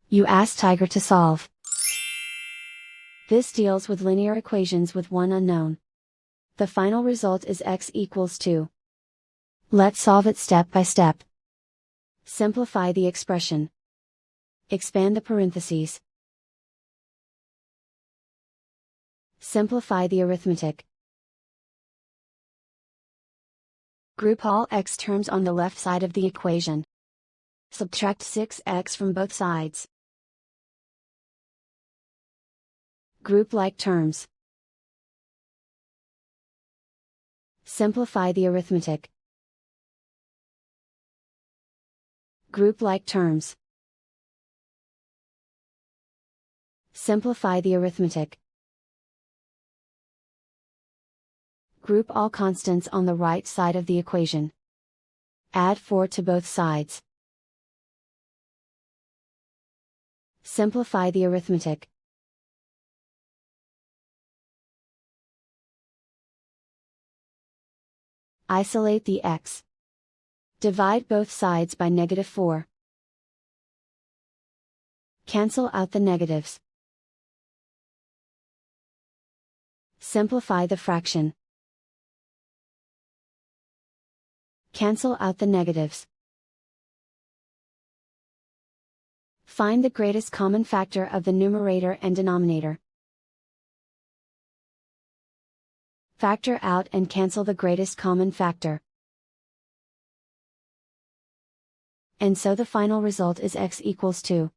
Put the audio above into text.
You ask Tiger to solve. This deals with linear equations with one unknown. The final result is x equals 2. Let's solve it step by step. Simplify the expression. Expand the parentheses. Simplify the arithmetic. Group all x terms on the left side of the equation. Subtract 6x from both sides. Group like terms. Simplify the arithmetic. Group like terms. Simplify the arithmetic. Group all constants on the right side of the equation. Add 4 to both sides. Simplify the arithmetic. Isolate the x. Divide both sides by -4. Cancel out the negatives. Simplify the fraction. Cancel out the negatives. Find the greatest common factor of the numerator and denominator. Factor out and cancel the greatest common factor. And so the final result is x equals 2.